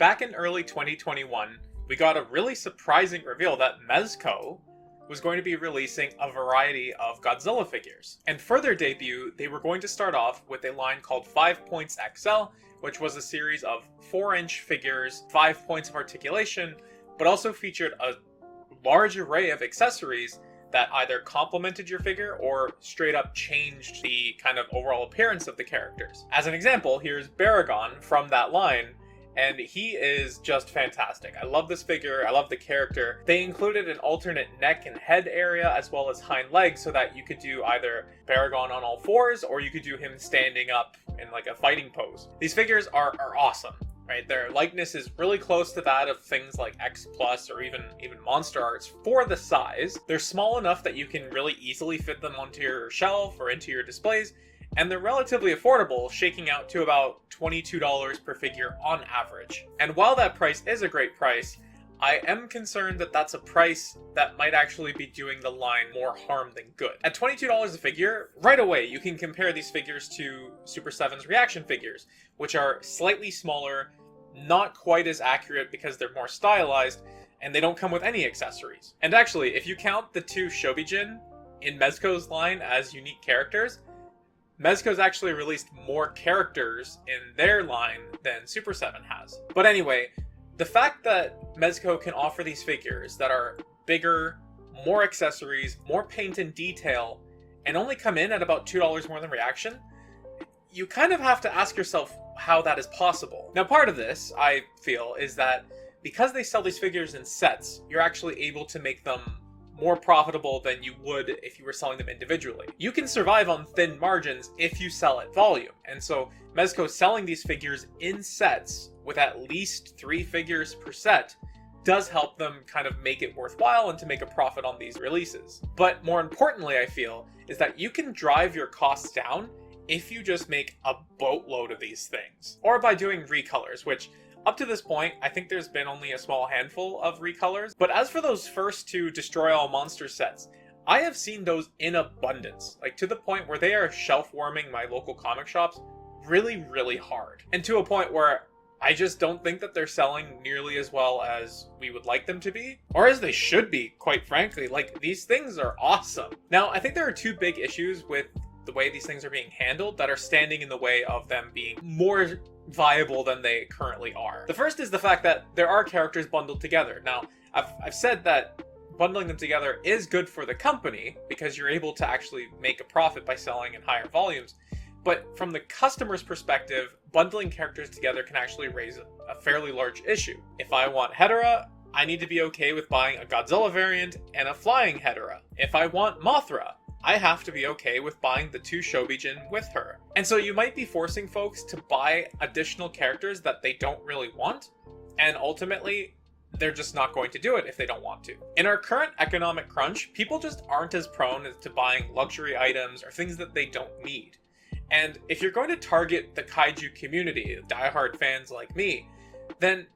Back in early 2021, we got a really surprising reveal that Mezco was going to be releasing a variety of Godzilla figures. And for their debut, they were going to start off with a line called 5 Points XL, which was a series of 4-inch figures, 5 points of articulation, but also featured a large array of accessories that either complemented your figure or straight up changed the kind of overall appearance of the characters. As an example, here's Baragon from that line, and he is just fantastic. I love this figure, I love the character. They included an alternate neck and head area as well as hind legs so that you could do either Baragon on all fours or you could do him standing up in like a fighting pose. These figures are awesome. Right, their likeness is really close to that of things like X Plus or even Monster Arts for the size. They're small enough that you can really easily fit them onto your shelf or into your displays, and they're relatively affordable, shaking out to about $22 per figure on average. And while that price is a great price, I am concerned that that's a price that might actually be doing the line more harm than good. At $22 a figure, right away you can compare these figures to Super 7's reaction figures, which are slightly smaller, not quite as accurate because they're more stylized, and they don't come with any accessories. And actually, if you count the 2 Shobijin in Mezco's line as unique characters, Mezco's actually released more characters in their line than Super 7 has. But anyway, the fact that Mezco can offer these figures that are bigger, more accessories, more paint and detail, and only come in at about $2 more than Reaction, you kind of have to ask yourself how that is possible. Now, part of this, I feel, is that because they sell these figures in sets, you're actually able to make them more profitable than you would if you were selling them individually. You can survive on thin margins if you sell at volume, and so Mezco selling these figures in sets with at least 3 figures per set does help them kind of make it worthwhile and to make a profit on these releases. But more importantly, I feel, is that you can drive your costs down if you just make a boatload of these things. Or by doing recolors, which up to this point, I think there's been only a small handful of recolors. But as for those first 2 Destroy All Monster sets, I have seen those in abundance, like to the point where they are shelf warming my local comic shops really, really hard. And to a point where I just don't think that they're selling nearly as well as we would like them to be, or as they should be, quite frankly. Like, these things are awesome. Now, I think there are 2 big issues with the way these things are being handled that are standing in the way of them being more viable than they currently are. The first is the fact that there are characters bundled together. Now, I've said that bundling them together is good for the company because you're able to actually make a profit by selling in higher volumes. But from the customer's perspective, bundling characters together can actually raise a fairly large issue. If I want Hedorah, I need to be okay with buying a Godzilla variant and a flying Hedorah. If I want Mothra, I have to be okay with buying the 2 Shobijin with her. And so you might be forcing folks to buy additional characters that they don't really want, and ultimately, they're just not going to do it if they don't want to. In our current economic crunch, people just aren't as prone to buying luxury items or things that they don't need. And if you're going to target the kaiju community, diehard fans like me, then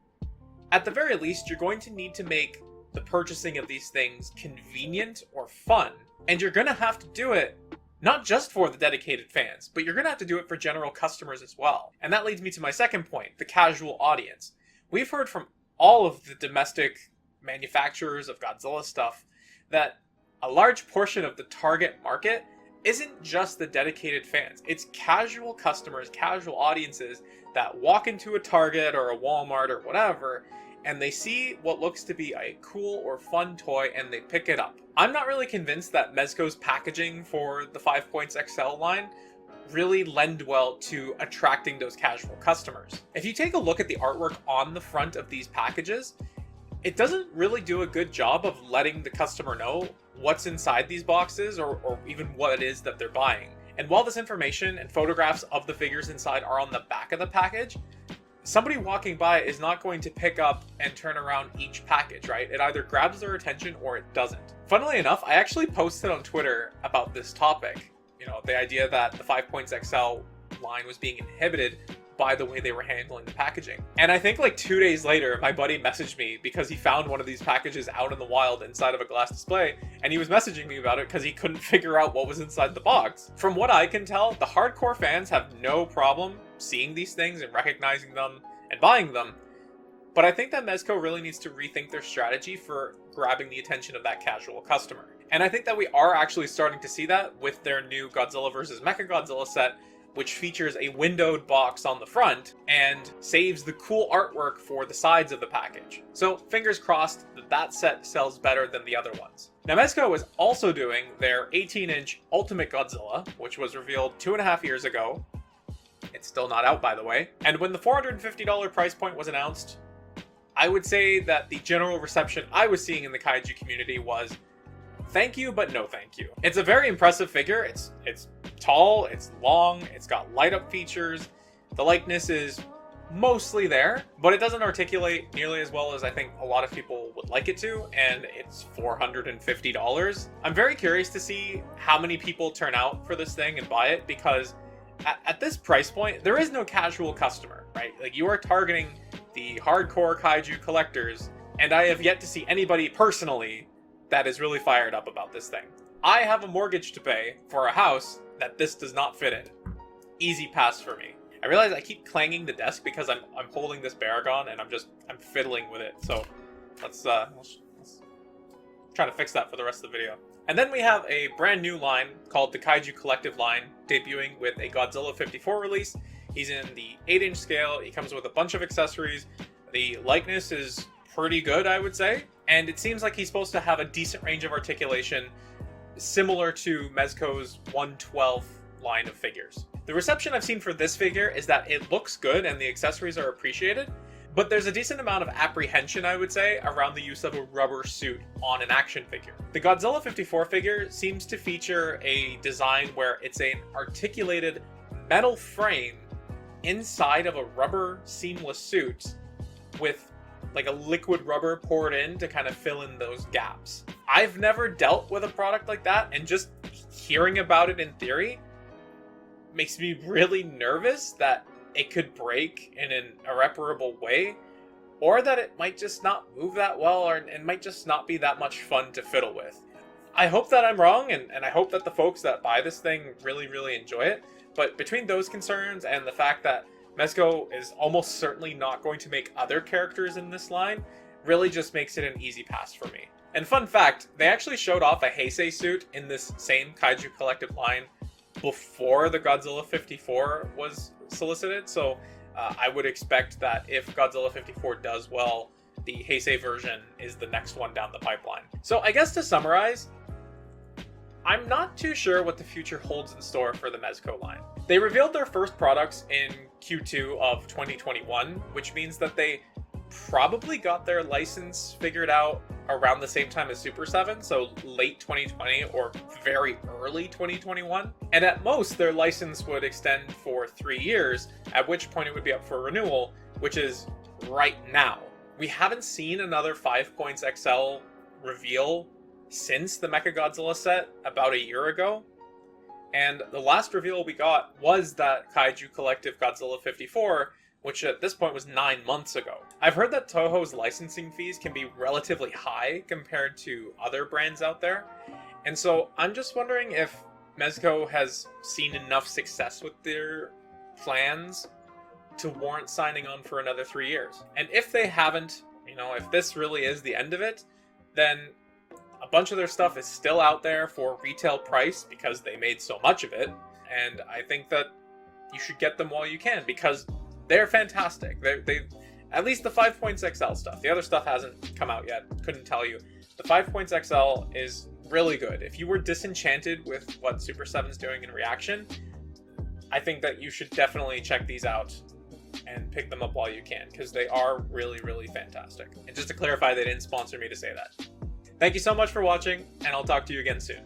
at the very least, you're going to need to make the purchasing of these things convenient or fun. And you're going to have to do it not just for the dedicated fans, but you're going to have to do it for general customers as well. And that leads me to my second point, the casual audience. We've heard from all of the domestic manufacturers of Godzilla stuff that a large portion of the target market isn't just the dedicated fans. It's casual customers, casual audiences that walk into a Target or a Walmart or whatever, and they see what looks to be a cool or fun toy and they pick it up. I'm not really convinced that Mezco's packaging for the 5 Points XL line really lend well to attracting those casual customers. If you take a look at the artwork on the front of these packages, it doesn't really do a good job of letting the customer know what's inside these boxes or even what it is that they're buying. And while this information and photographs of the figures inside are on the back of the package, somebody walking by is not going to pick up and turn around each package, right? It either grabs their attention or it doesn't. Funnily enough, I actually posted on Twitter about this topic. You know, the idea that the 5 Points XL line was being inhibited by the way they were handling the packaging. And I think like 2 days later, my buddy messaged me because he found one of these packages out in the wild inside of a glass display, and he was messaging me about it because he couldn't figure out what was inside the box. From what I can tell, the hardcore fans have no problem seeing these things and recognizing them and buying them. but I think that Mezco really needs to rethink their strategy for grabbing the attention of that casual customer. And I think that we are actually starting to see that with their new Godzilla vs. Mechagodzilla set, which features a windowed box on the front and saves the cool artwork for the sides of the package. So fingers crossed that that set sells better than the other ones. Now Mezco is also doing their 18-inch Ultimate Godzilla, which was revealed 2.5 years ago. It's still not out, by the way. And when the $450 price point was announced, I would say that the general reception I was seeing in the kaiju community was, thank you, but no thank you. It's a very impressive figure. It's tall, it's long, it's got light up features. The likeness is mostly there, but it doesn't articulate nearly as well as I think a lot of people would like it to, and it's $450. I'm very curious to see how many people turn out for this thing and buy it, because at this price point, there is no casual customer, right? Like, you are targeting the hardcore kaiju collectors, and I have yet to see anybody personally that is really fired up about this thing. I have a mortgage to pay for a house that this does not fit in. Easy pass for me. I realize I keep clanging the desk because I'm holding this Baragon and I'm fiddling with it. So let's try to fix that for the rest of the video. And then we have a brand new line called the Kaiju Collective line, debuting with a Godzilla 54 release. He's in the 8-inch scale. He comes with a bunch of accessories. The likeness is pretty good, I would say. And it seems like he's supposed to have a decent range of articulation, similar to Mezco's 1/12 line of figures. The reception I've seen for this figure is that it looks good and the accessories are appreciated, but there's a decent amount of apprehension, I would say, around the use of a rubber suit on an action figure. The Godzilla 54 figure seems to feature a design where it's an articulated metal frame inside of a rubber seamless suit with like a liquid rubber poured in to kind of fill in those gaps. I've never dealt with a product like that, and just hearing about it in theory makes me really nervous that it could break in an irreparable way, or that it might just not move that well, or it might just not be that much fun to fiddle with. I hope that I'm wrong, and I hope that the folks that buy this thing really enjoy it, but between those concerns and the fact that Mezco is almost certainly not going to make other characters in this line, really just makes it an easy pass for me. And fun fact, they actually showed off a Heisei suit in this same Kaiju Collective line before the Godzilla 54 was solicited, so I would expect that if Godzilla 54 does well, the Heisei version is the next one down the pipeline. So I guess to summarize, I'm not too sure what the future holds in store for the Mezco line. They revealed their first products in Q2 of 2021, which means that they probably got their license figured out around the same time as Super 7, so late 2020 or very early 2021. And at most, their license would extend for 3 years, at which point it would be up for renewal, which is right now. We haven't seen another 5 points XL reveal since the Mechagodzilla set about a year ago. And the last reveal we got was that Kaiju Collective Godzilla 54, which at this point was 9 months ago. I've heard that Toho's licensing fees can be relatively high compared to other brands out there, and so I'm just wondering if Mezco has seen enough success with their plans to warrant signing on for another 3 years. And if they haven't, if this really is the end of it, then a bunch of their stuff is still out there for retail price because they made so much of it, and I think that you should get them while you can, because they're fantastic. They at least the 5 points XL stuff. The other stuff hasn't come out yet. Couldn't tell you. The 5 points XL is really good. If you were disenchanted with what Super 7's doing in Reaction, I think that you should definitely check these out and pick them up while you can, because they are really fantastic. And just to clarify, they didn't sponsor me to say that. Thank you so much for watching, and I'll talk to you again soon.